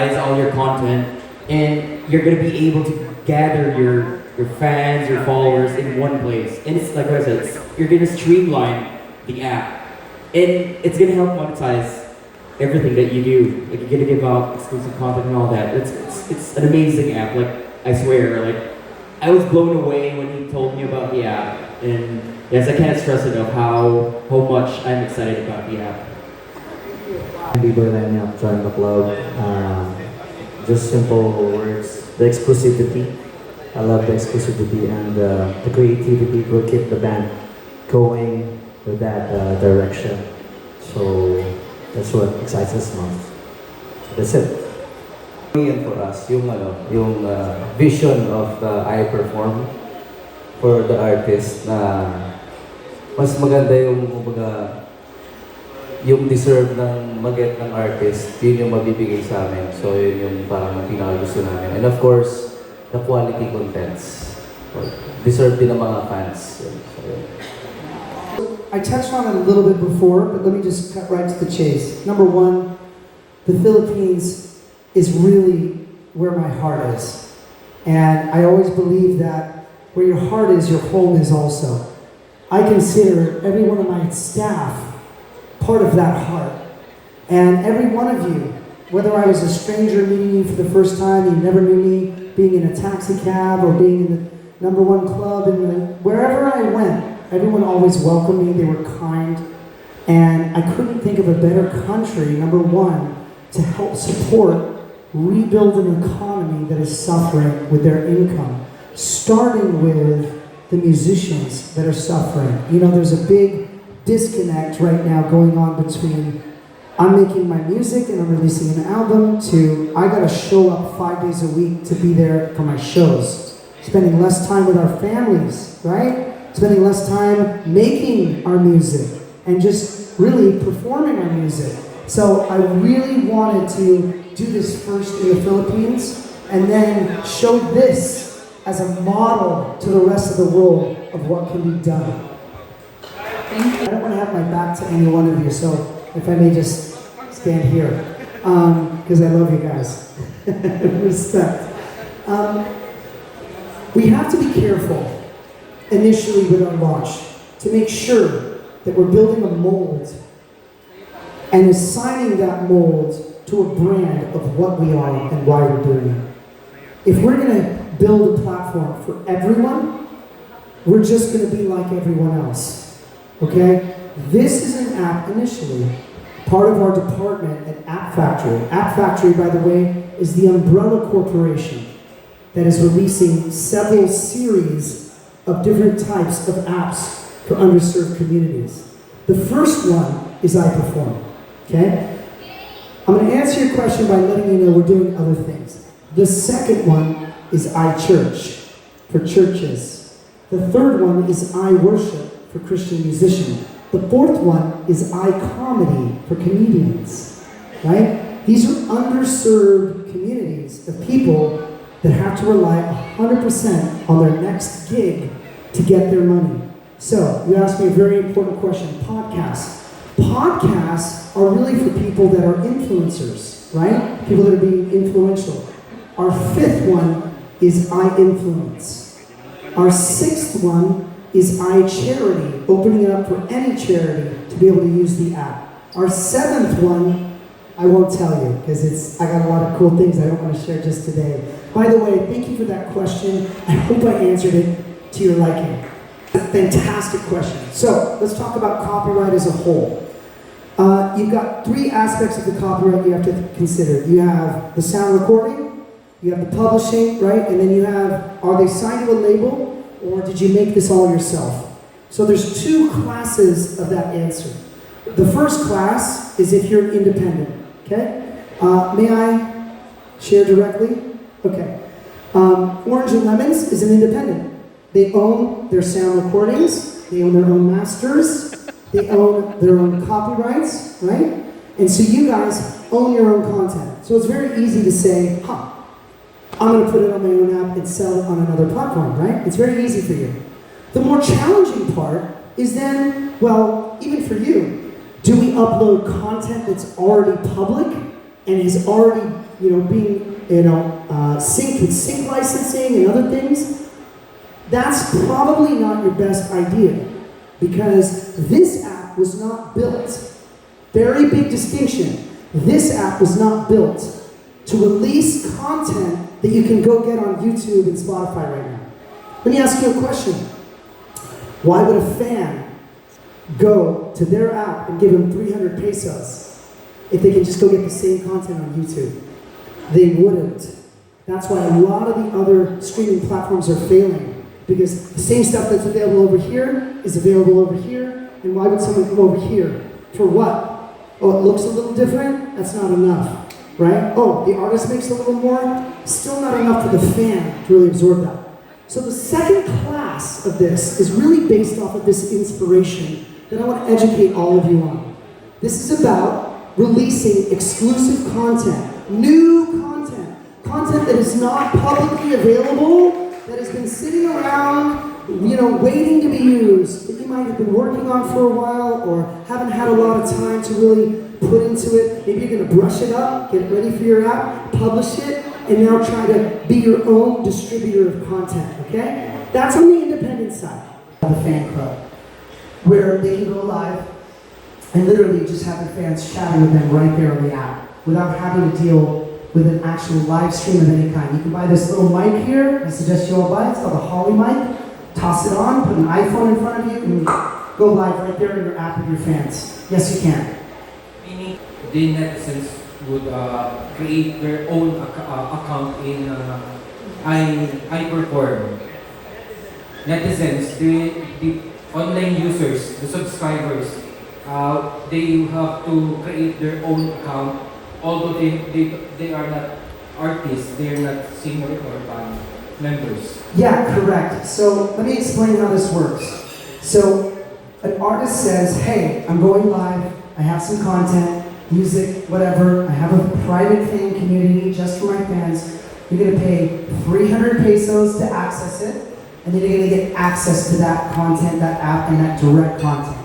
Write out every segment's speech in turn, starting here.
monetize all your content, and you're gonna be able to gather your fans, your followers in one place. And it's like what I said, you're gonna streamline the app, and it's gonna help monetize everything that you do. Like you're gonna give out exclusive content and all that. It's an amazing app. Like I swear, like I was blown away when he told me about the app, and yes, I can't stress enough how much I'm excited about the app. People lining up, join the club. Just simple words. The exclusivity. I love the exclusivity and the creativity will keep the band going with that direction. So that's what excites us most. That's it. And for us, yung vision of the iPERFORM for the artist na mas maganda yung kumbaga yung deserve ng mag-get ng artist, yun yung mabibigay sa amin. So yun yung parang pinakagusto namin. And of course, the quality contents. Deserve din ng mga fans. So, I touched on it a little bit before, but let me just cut right to the chase. Number one, the Philippines is really where my heart is. And I always believe that where your heart is, your home is also. I consider every one of my staff part of that heart. And every one of you, whether I was a stranger meeting you for the first time, you never knew me, being in a taxi cab or being in the #1 club, and wherever I went, everyone always welcomed me, they were kind. And I couldn't think of a better country, number one, to help support, rebuild an economy that is suffering with their income, starting with the musicians that are suffering. You know, there's a big disconnect right now going on between I'm making my music and I'm releasing an album to I gotta show up 5 days a week to be there for my shows. Spending less time with our families, right? Spending less time making our music and just really performing our music. So I really wanted to do this first in the Philippines and then show this as a model to the rest of the world of what can be done. I don't want to have my back to any one of you, so if I may just stand here, because I love you guys. Respect. We have to be careful initially with our launch to make sure that we're building a mold and assigning that mold to a brand of what we are and why we're doing it. If we're going to build a platform for everyone, we're just going to be like everyone else. Okay? This is an app initially, part of our department at App Factory. App Factory, by the way, is the umbrella corporation that is releasing several series of different types of apps for underserved communities. The first one is iPERFORM. Okay? I'm going to answer your question by letting you know we're doing other things. The second one is iChurch for churches. The third one is iWorship for Christian musicians. The fourth one is iComedy for comedians, right? These are underserved communities of people that have to rely 100% on their next gig to get their money. So, you asked me a very important question, podcasts. Podcasts are really for people that are influencers, right? People that are being influential. Our fifth one is iInfluence. Our sixth one is iCharity, opening it up for any charity to be able to use the app. Our seventh one, I won't tell you, because I got a lot of cool things I don't want to share just today. By the way, thank you for that question. I hope I answered it to your liking. Fantastic question. So, let's talk about copyright as a whole. You've got three aspects of the copyright you have to consider. You have the sound recording, you have the publishing, right? And then you have, are they signed to a label? Or did you make this all yourself? So there's two classes of that answer. The first class is if you're independent, okay? May I share directly? Okay. Orange and Lemons is an independent. They own their sound recordings, they own their own masters, they own their own copyrights, right? And so you guys own your own content. So it's very easy to say, I'm going to put it on my own app and sell it on another platform, right? It's very easy for you. The more challenging part is then, well, even for you, do we upload content that's already public and is already being, synced with sync licensing and other things, that's probably not your best idea, because this app was not built, very big distinction, this app was not built to release content that you can go get on YouTube and Spotify right now. Let me ask you a question. Why would a fan go to their app and give them 300 pesos if they can just go get the same content on YouTube? They wouldn't. That's why a lot of the other streaming platforms are failing, because the same stuff that's available over here is available over here, and why would someone come over here? For what? Oh, it looks a little different? That's not enough, right? Oh, the artist makes a little more? Still not enough for the fan to really absorb that. So the second class of this is really based off of this inspiration that I want to educate all of you on. This is about releasing exclusive content, new content that is not publicly available, that has been sitting around, waiting to be used, that you might have been working on for a while or haven't had a lot of time to really put into it. Maybe you're going to brush it up, get it ready for your app, publish it, and now try to be your own distributor of content, okay? That's on the independent side of the fan club, where they can go live and literally just have their fans chatting with them right there on the app without having to deal with an actual live stream of any kind. You can buy this little mic here. I suggest you all buy it. It's called a Holly mic. Toss it on, put an iPhone in front of you, and go live right there in your app with your fans. Yes, you can. Meaning, the netizens would create their own account in iPERFORM. Netizens, the online users, the subscribers, they have to create their own account, although they are not artists, they are not singer or band members. Yeah, correct. So let me explain how this works. So an artist says, hey, I'm going live, I have some content, music, whatever, I have a private fan community just for my fans. You're gonna pay 300 pesos to access it, and then you're gonna get access to that content, that app, and that direct content.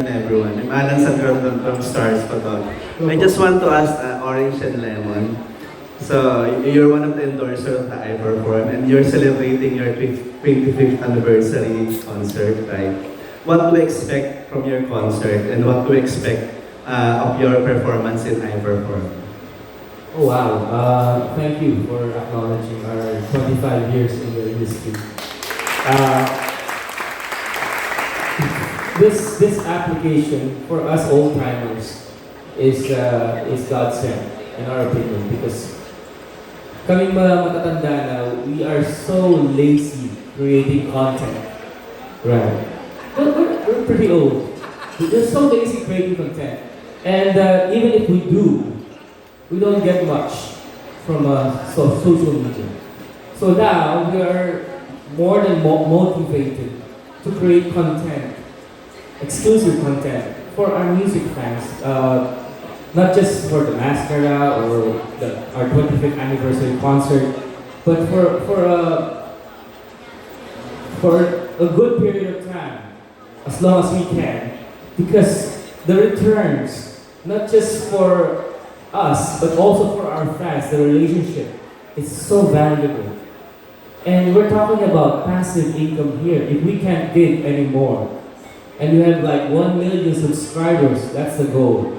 Everyone, I'm Alan Sandro from Stars Photo. I just want to ask Orange and Lemon. So, you're one of the endorsers of the iPERFORM and you're celebrating your 25th anniversary concert, right? What to expect from your concert and what to expect of your performance in iPERFORM? Oh wow, thank you for acknowledging our 25 years in the industry. This application for us old timers is godsend in our opinion, because kaming mga matatanda na, we are so lazy creating content. Right. We're pretty old. We're so lazy creating content. And even if we do, we don't get much from social media. So now we are more than motivated to create content, exclusive content for our music fans. Not just for the mascara or our 25th anniversary concert, but for a good period of time, as long as we can, because the returns, not just for us, but also for our fans, the relationship is so valuable. And we're talking about passive income here. If we can't give anymore, and you have like 1 million subscribers, that's the goal.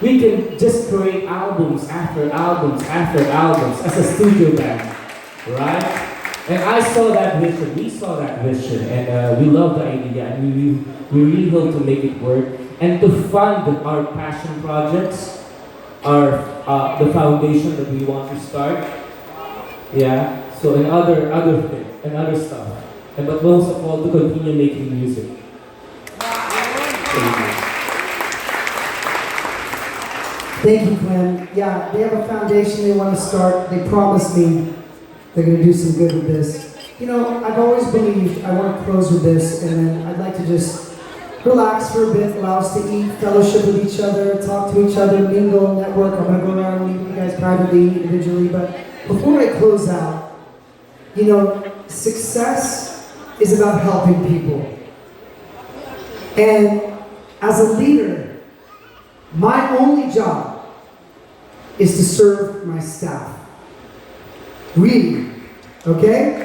We can just create albums after albums after albums as a studio band, right? And I saw that vision, we saw that vision, and we love the idea, and we really hope to make it work, and to fund our passion projects, the foundation that we want to start, yeah. So and other things and other stuff, and but most of all to continue making music. Thank you. Thank you, Glenn. Yeah, they have a foundation they want to start. They promised me they're going to do some good with this. You know, I've always believed I want to close with this, and then I'd like to just relax for a bit, allow us to eat, fellowship with each other, talk to each other, mingle, network. I'm going to go around and meet with you guys privately, individually. But before I close out, you know, success is about helping people. And as a leader, my only job is to serve my staff. Really, okay?